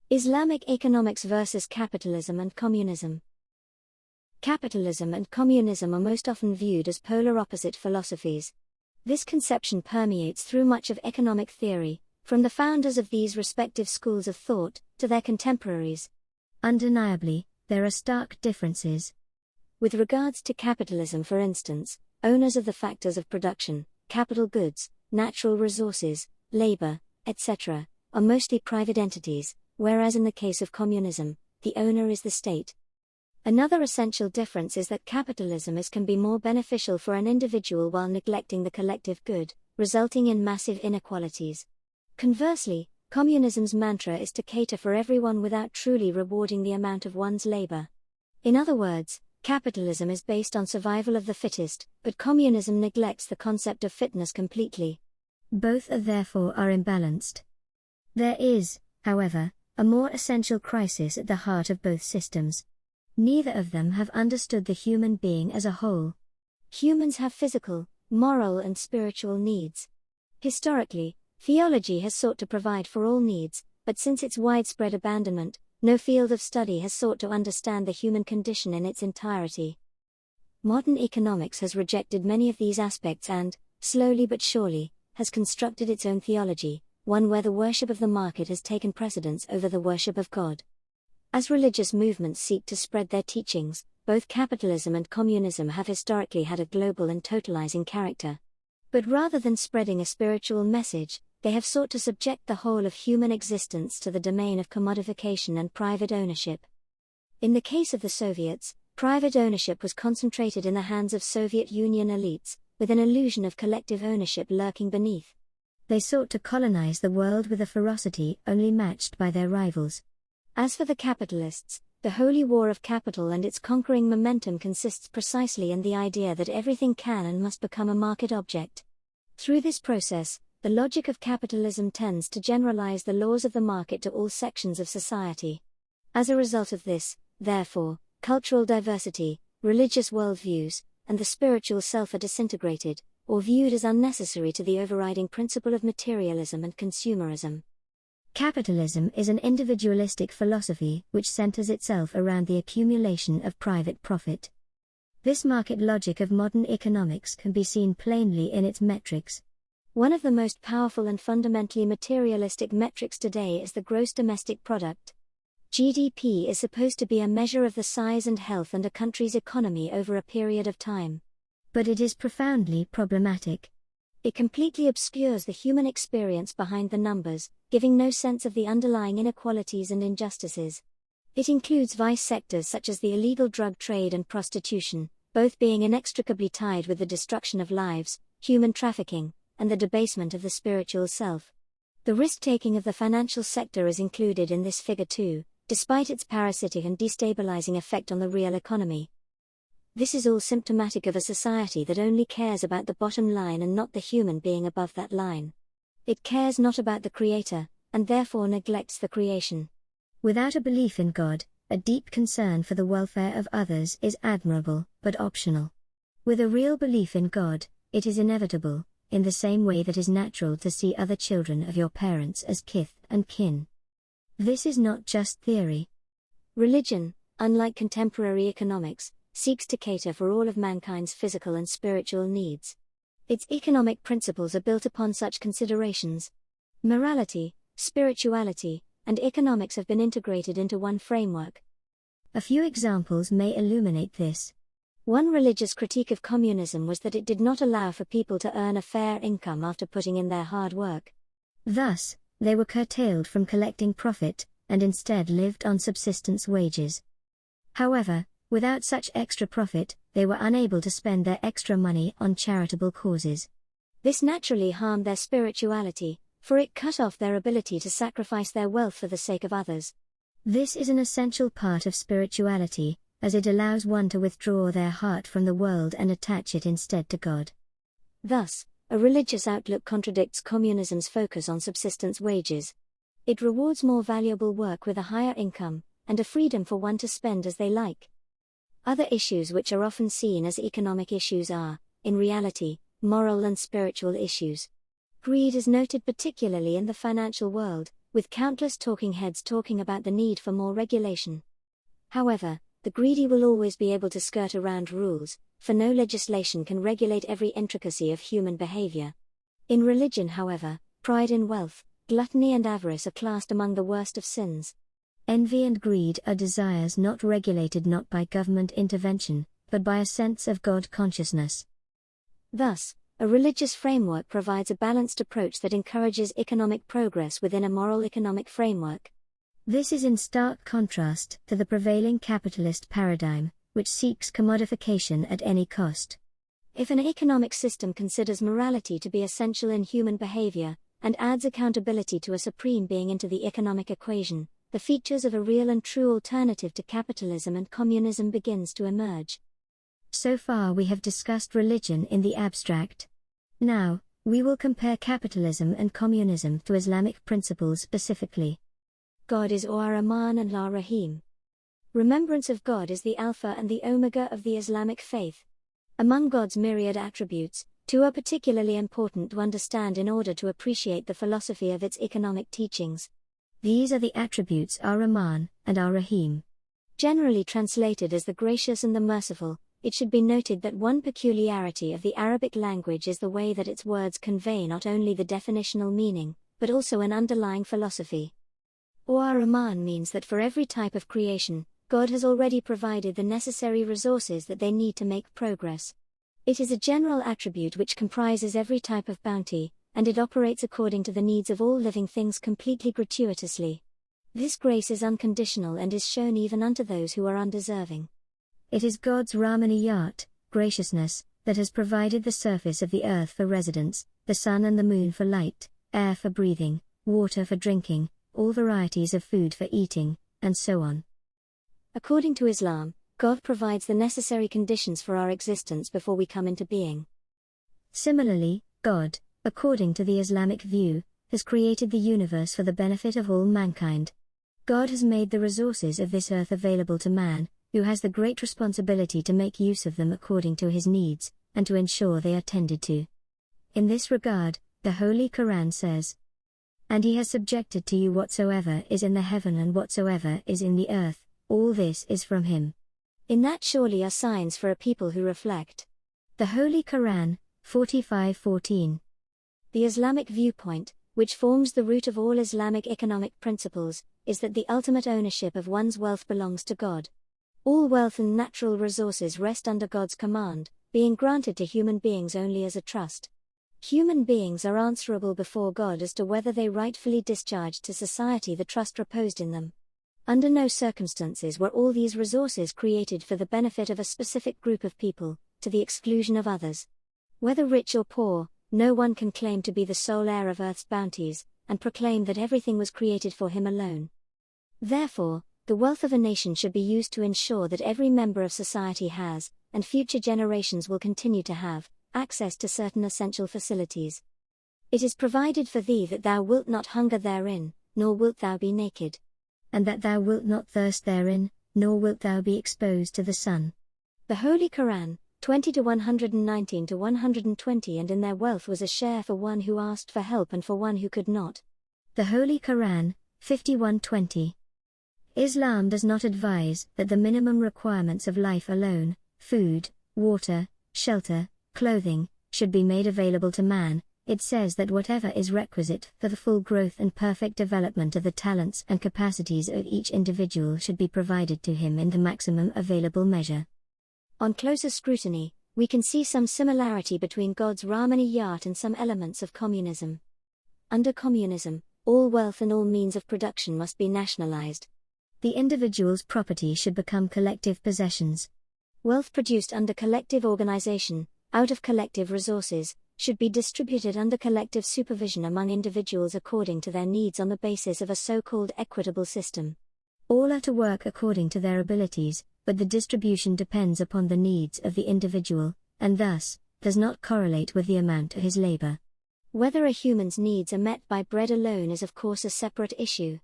Islamic economics versus capitalism and communism. Capitalism and communism are most often viewed as polar opposite philosophies. This conception permeates through much of economic theory, from the founders of these respective schools of thought to their contemporaries. Undeniably, there are stark differences. With regards to capitalism, for instance, owners of the factors of production, capital goods, natural resources, labor, etc., are mostly private entities, whereas in the case of communism, the owner is the state. Another essential difference is that capitalism can be more beneficial for an individual while neglecting the collective good, resulting in massive inequalities. Conversely, communism's mantra is to cater for everyone without truly rewarding the amount of one's labor. In other words, capitalism is based on survival of the fittest, but communism neglects the concept of fitness completely. Both therefore are imbalanced. There is, however, a more essential crisis at the heart of both systems. Neither of them have understood the human being as a whole. Humans have physical, moral and spiritual needs. Historically, theology has sought to provide for all needs, but since its widespread abandonment, no field of study has sought to understand the human condition in its entirety. Modern economics has rejected many of these aspects and, slowly but surely, has constructed its own theology, one where the worship of the market has taken precedence over the worship of God. As religious movements seek to spread their teachings, both capitalism and communism have historically had a global and totalizing character. But rather than spreading a spiritual message, they have sought to subject the whole of human existence to the domain of commodification and private ownership. In the case of the Soviets, private ownership was concentrated in the hands of Soviet Union elites, with an illusion of collective ownership lurking beneath. They sought to colonize the world with a ferocity only matched by their rivals. As for the capitalists, the holy war of capital and its conquering momentum consists precisely in the idea that everything can and must become a market object. Through this process, the logic of capitalism tends to generalize the laws of the market to all sections of society. As a result of this, therefore, cultural diversity, religious worldviews, and the spiritual self are disintegrated, or viewed as unnecessary to the overriding principle of materialism and consumerism. Capitalism is an individualistic philosophy which centers itself around the accumulation of private profit. This market logic of modern economics can be seen plainly in its metrics. One of the most powerful and fundamentally materialistic metrics today is the gross domestic product. GDP is supposed to be a measure of the size and health of a country's economy over a period of time. But it is profoundly problematic. It completely obscures the human experience behind the numbers, giving no sense of the underlying inequalities and injustices. It includes vice sectors such as the illegal drug trade and prostitution, both being inextricably tied with the destruction of lives, human trafficking, and the debasement of the spiritual self. The risk-taking of the financial sector is included in this figure too, despite its parasitic and destabilizing effect on the real economy. This is all symptomatic of a society that only cares about the bottom line and not the human being above that line. It cares not about the Creator, and therefore neglects the creation. Without a belief in God, a deep concern for the welfare of others is admirable, but optional. With a real belief in God, it is inevitable, in the same way that it is natural to see other children of your parents as kith and kin. This is not just theory. Religion, unlike contemporary economics, seeks to cater for all of mankind's physical and spiritual needs. Its economic principles are built upon such considerations. Morality, spirituality, and economics have been integrated into one framework. A few examples may illuminate this. One religious critique of communism was that it did not allow for people to earn a fair income after putting in their hard work. Thus, they were curtailed from collecting profit, and instead lived on subsistence wages. However, without such extra profit, they were unable to spend their extra money on charitable causes. This naturally harmed their spirituality, for it cut off their ability to sacrifice their wealth for the sake of others. This is an essential part of spirituality, as it allows one to withdraw their heart from the world and attach it instead to God. Thus, a religious outlook contradicts communism's focus on subsistence wages. It rewards more valuable work with a higher income, and a freedom for one to spend as they like. Other issues which are often seen as economic issues are, in reality, moral and spiritual issues. Greed is noted particularly in the financial world, with countless talking heads talking about the need for more regulation. However, the greedy will always be able to skirt around rules, for no legislation can regulate every intricacy of human behavior. In religion, however, pride in wealth, gluttony and avarice are classed among the worst of sins. Envy and greed are desires not regulated not by government intervention, but by a sense of God consciousness. Thus, a religious framework provides a balanced approach that encourages economic progress within a moral economic framework. This is in stark contrast to the prevailing capitalist paradigm, which seeks commodification at any cost. If an economic system considers morality to be essential in human behavior, and adds accountability to a supreme being into the economic equation, the features of a real and true alternative to capitalism and communism begins to emerge. So far we have discussed religion in the abstract. Now, we will compare capitalism and communism to Islamic principles specifically. God is Ar-Rahman and Ar-Rahim. Remembrance of God is the Alpha and the Omega of the Islamic faith. Among God's myriad attributes, two are particularly important to understand in order to appreciate the philosophy of its economic teachings. These are the attributes Ar-Rahman and Ar-Rahim. Generally translated as the gracious and the merciful, it should be noted that one peculiarity of the Arabic language is the way that its words convey not only the definitional meaning, but also an underlying philosophy. Ar-Rahman means that for every type of creation, God has already provided the necessary resources that they need to make progress. It is a general attribute which comprises every type of bounty, and it operates according to the needs of all living things completely gratuitously. This grace is unconditional and is shown even unto those who are undeserving. It is God's Rahmaniyat, graciousness, that has provided the surface of the earth for residence, the sun and the moon for light, air for breathing, water for drinking, all varieties of food for eating, and so on. According to Islam, God provides the necessary conditions for our existence before we come into being. Similarly, God, according to the Islamic view, has created the universe for the benefit of all mankind. God has made the resources of this earth available to man, who has the great responsibility to make use of them according to his needs, and to ensure they are tended to. In this regard, the Holy Quran says, "And he has subjected to you whatsoever is in the heaven and whatsoever is in the earth, all this is from him." In that surely are signs for a people who reflect. The Holy Quran, 45:14. The Islamic viewpoint, which forms the root of all Islamic economic principles, is that the ultimate ownership of one's wealth belongs to God. All wealth and natural resources rest under God's command, being granted to human beings only as a trust. Human beings are answerable before God as to whether they rightfully discharged to society the trust reposed in them. Under no circumstances were all these resources created for the benefit of a specific group of people, to the exclusion of others. Whether rich or poor, no one can claim to be the sole heir of earth's bounties, and proclaim that everything was created for him alone. Therefore, the wealth of a nation should be used to ensure that every member of society has, and future generations will continue to have, access to certain essential facilities. It is provided for thee that thou wilt not hunger therein, nor wilt thou be naked. And that thou wilt not thirst therein, nor wilt thou be exposed to the sun. The Holy Quran, 20-119-120. And in their wealth was a share for one who asked for help and for one who could not. The Holy Quran, 51:20. Islam does not advise that the minimum requirements of life alone, food, water, shelter, clothing, should be made available to man. It says that whatever is requisite for the full growth and perfect development of the talents and capacities of each individual should be provided to him in the maximum available measure. On closer scrutiny, we can see some similarity between God's Rahmaniyat and some elements of communism. Under communism, all wealth and all means of production must be nationalized. The individual's property should become collective possessions. Wealth produced under collective organization, out of collective resources, should be distributed under collective supervision among individuals according to their needs on the basis of a so-called equitable system. All are to work according to their abilities, but the distribution depends upon the needs of the individual, and thus, does not correlate with the amount of his labor. Whether a human's needs are met by bread alone is of course a separate issue.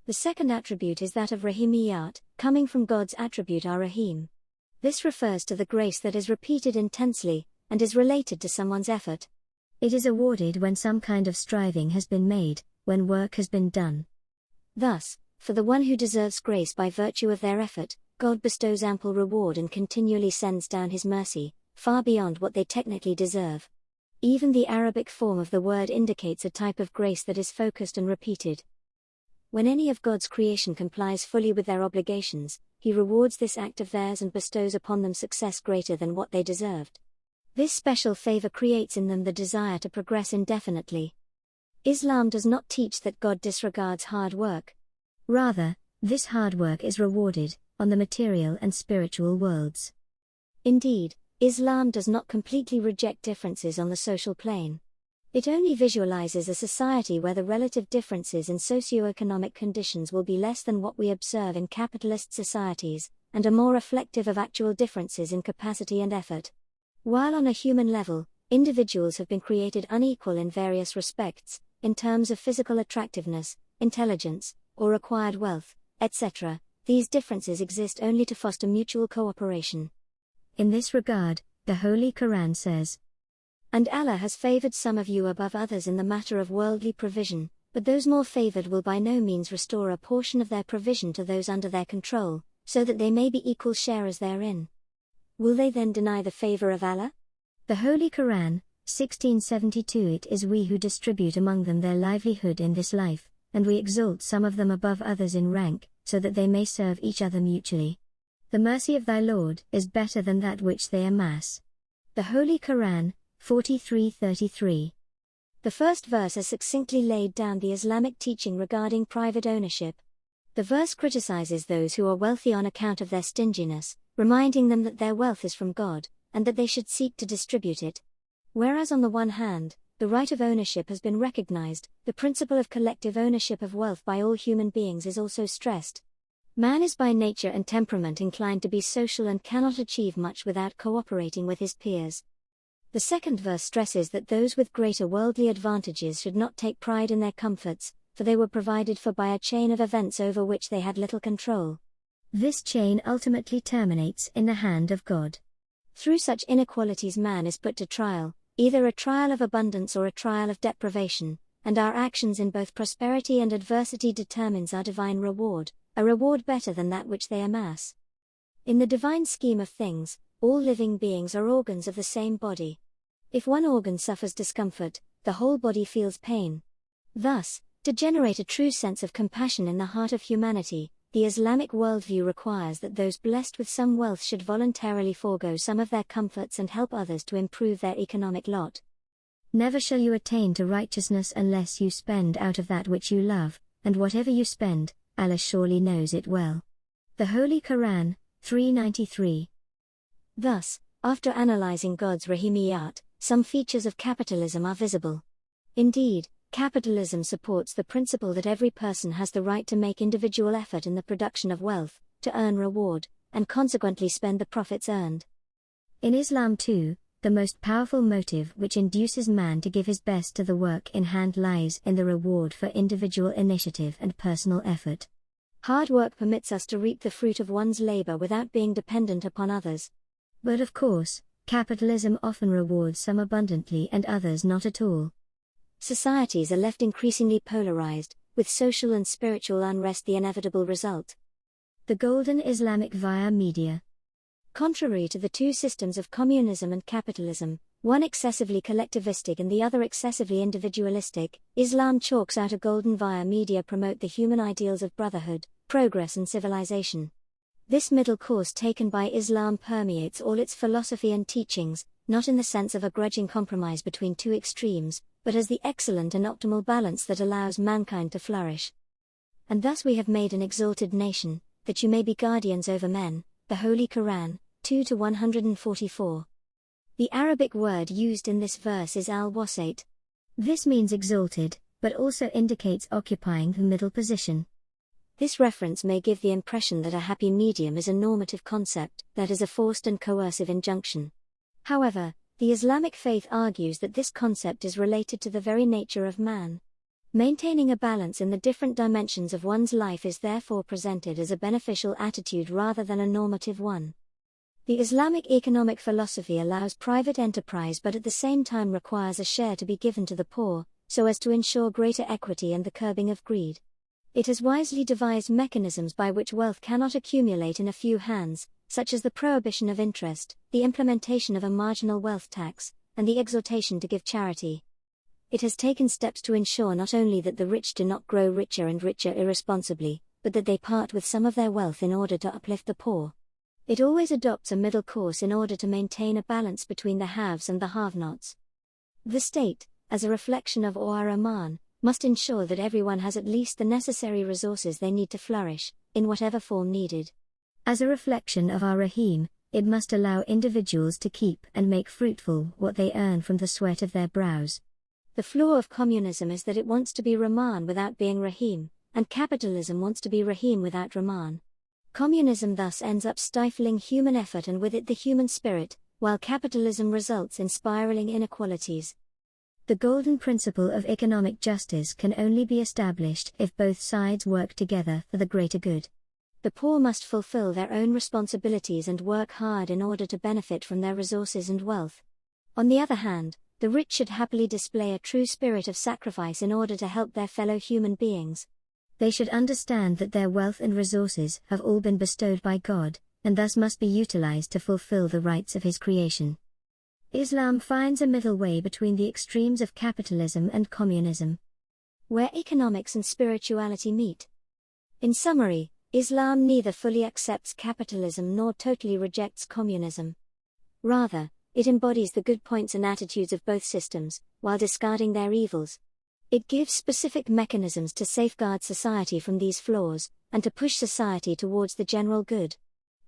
The second attribute is that of Rahimiyat, coming from God's attribute Ar-Rahim. This refers to the grace that is repeated intensely, and is related to someone's effort. It is awarded when some kind of striving has been made, when work has been done. Thus, for the one who deserves grace by virtue of their effort, God bestows ample reward and continually sends down His mercy, far beyond what they technically deserve. Even the Arabic form of the word indicates a type of grace that is focused and repeated. When any of God's creation complies fully with their obligations, He rewards this act of theirs and bestows upon them success greater than what they deserved. This special favor creates in them the desire to progress indefinitely. Islam does not teach that God disregards hard work. Rather, this hard work is rewarded on the material and spiritual worlds. Indeed, Islam does not completely reject differences on the social plane. It only visualizes a society where the relative differences in socio-economic conditions will be less than what we observe in capitalist societies, and are more reflective of actual differences in capacity and effort. While on a human level, individuals have been created unequal in various respects, in terms of physical attractiveness, intelligence, or acquired wealth, etc., these differences exist only to foster mutual cooperation. In this regard, the Holy Quran says, "And Allah has favored some of you above others in the matter of worldly provision, but those more favored will by no means restore a portion of their provision to those under their control, so that they may be equal sharers therein. Will they then deny the favor of Allah?" The Holy Quran, 1672. It is we who distribute among them their livelihood in this life, and we exalt some of them above others in rank, so that they may serve each other mutually. The mercy of thy Lord is better than that which they amass. The Holy Quran, 43:33. The first verse has succinctly laid down the Islamic teaching regarding private ownership. The verse criticizes those who are wealthy on account of their stinginess, reminding them that their wealth is from God, and that they should seek to distribute it. Whereas on the one hand, the right of ownership has been recognized, the principle of collective ownership of wealth by all human beings is also stressed. Man is by nature and temperament inclined to be social and cannot achieve much without cooperating with his peers. The second verse stresses that those with greater worldly advantages should not take pride in their comforts, for they were provided for by a chain of events over which they had little control. This chain ultimately terminates in the hand of God. Through such inequalities man is put to trial, either a trial of abundance or a trial of deprivation, and our actions in both prosperity and adversity determines our divine reward, a reward better than that which they amass. In the divine scheme of things, all living beings are organs of the same body. If one organ suffers discomfort, the whole body feels pain. Thus, to generate a true sense of compassion in the heart of humanity, the Islamic worldview requires that those blessed with some wealth should voluntarily forego some of their comforts and help others to improve their economic lot. Never shall you attain to righteousness unless you spend out of that which you love, and whatever you spend, Allah surely knows it well. The Holy Quran, 393. Thus, after analyzing God's rahimiyat, some features of capitalism are visible. Indeed, capitalism supports the principle that every person has the right to make individual effort in the production of wealth, to earn reward, and consequently spend the profits earned. In Islam too, the most powerful motive which induces man to give his best to the work in hand lies in the reward for individual initiative and personal effort. Hard work permits us to reap the fruit of one's labor without being dependent upon others. But of course, capitalism often rewards some abundantly and others not at all. Societies are left increasingly polarized, with social and spiritual unrest the inevitable result. The golden Islamic via media. Contrary to the two systems of communism and capitalism, one excessively collectivistic and the other excessively individualistic, Islam chalks out a golden via media promote the human ideals of brotherhood, progress and civilization. This middle course taken by Islam permeates all its philosophy and teachings, not in the sense of a grudging compromise between two extremes, but as the excellent and optimal balance that allows mankind to flourish. And thus we have made an exalted nation, that you may be guardians over men, the Holy Quran, 2-144. The Arabic word used in this verse is al-wasait. This means exalted, but also indicates occupying the middle position. This reference may give the impression that a happy medium is a normative concept, that is a forced and coercive injunction. However, the Islamic faith argues that this concept is related to the very nature of man. Maintaining a balance in the different dimensions of one's life is therefore presented as a beneficial attitude rather than a normative one. The Islamic economic philosophy allows private enterprise but at the same time requires a share to be given to the poor, so as to ensure greater equity and the curbing of greed. It has wisely devised mechanisms by which wealth cannot accumulate in a few hands, such as the prohibition of interest, the implementation of a marginal wealth tax, and the exhortation to give charity. It has taken steps to ensure not only that the rich do not grow richer and richer irresponsibly, but that they part with some of their wealth in order to uplift the poor. It always adopts a middle course in order to maintain a balance between the haves and the have-nots. The state, as a reflection of Ar-Rahman, must ensure that everyone has at least the necessary resources they need to flourish, in whatever form needed. As a reflection of Ar-Rahim, it must allow individuals to keep and make fruitful what they earn from the sweat of their brows. The flaw of communism is that it wants to be Rahman without being Rahim, and capitalism wants to be Rahim without Rahman. Communism thus ends up stifling human effort and with it the human spirit, while capitalism results in spiraling inequalities. The golden principle of economic justice can only be established if both sides work together for the greater good. The poor must fulfill their own responsibilities and work hard in order to benefit from their resources and wealth. On the other hand, the rich should happily display a true spirit of sacrifice in order to help their fellow human beings. They should understand that their wealth and resources have all been bestowed by God, and thus must be utilized to fulfill the rights of His creation. Islam finds a middle way between the extremes of capitalism and communism, where economics and spirituality meet. In summary, Islam neither fully accepts capitalism nor totally rejects communism. Rather, it embodies the good points and attitudes of both systems, while discarding their evils. It gives specific mechanisms to safeguard society from these flaws, and to push society towards the general good.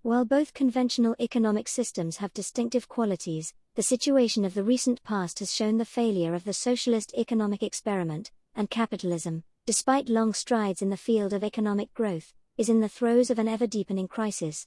While both conventional economic systems have distinctive qualities, the situation of the recent past has shown the failure of the socialist economic experiment, and capitalism, despite long strides in the field of economic growth, is in the throes of an ever-deepening crisis.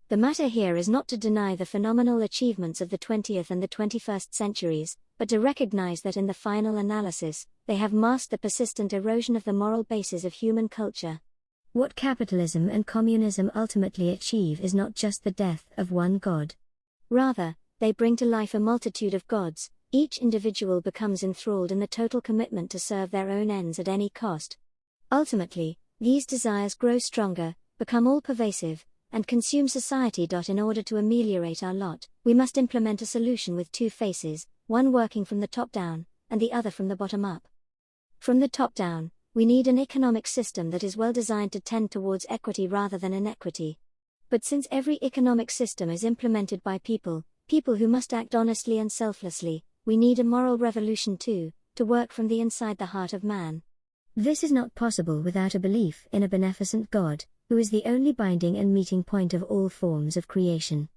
The matter here is not to deny the phenomenal achievements of the 20th and the 21st centuries, but to recognize that in the final analysis, they have masked the persistent erosion of the moral basis of human culture. What capitalism and communism ultimately achieve is not just the death of one god. Rather, they bring to life a multitude of gods. Each individual becomes enthralled in the total commitment to serve their own ends at any cost. Ultimately, these desires grow stronger, become all-pervasive, and consume society. In order to ameliorate our lot, we must implement a solution with two faces, one working from the top down, and the other from the bottom up. From the top down, we need an economic system that is well designed to tend towards equity rather than inequity. But since every economic system is implemented by people who must act honestly and selflessly, we need a moral revolution too, to work from the inside the heart of man. This is not possible without a belief in a beneficent God, who is the only binding and meeting point of all forms of creation.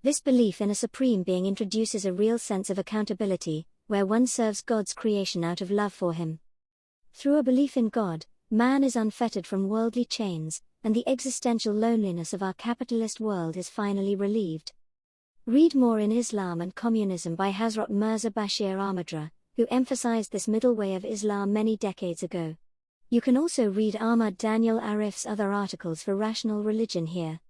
This belief in a supreme being introduces a real sense of accountability, where one serves God's creation out of love for Him. Through a belief in God, man is unfettered from worldly chains, and the existential loneliness of our capitalist world is finally relieved. Read more in Islam and Communism by Hazrat Mirza Bashir Ahmad, who emphasized this middle way of Islam many decades ago. You can also read Ahmed Danyal Arif's other articles for Rational Religion here.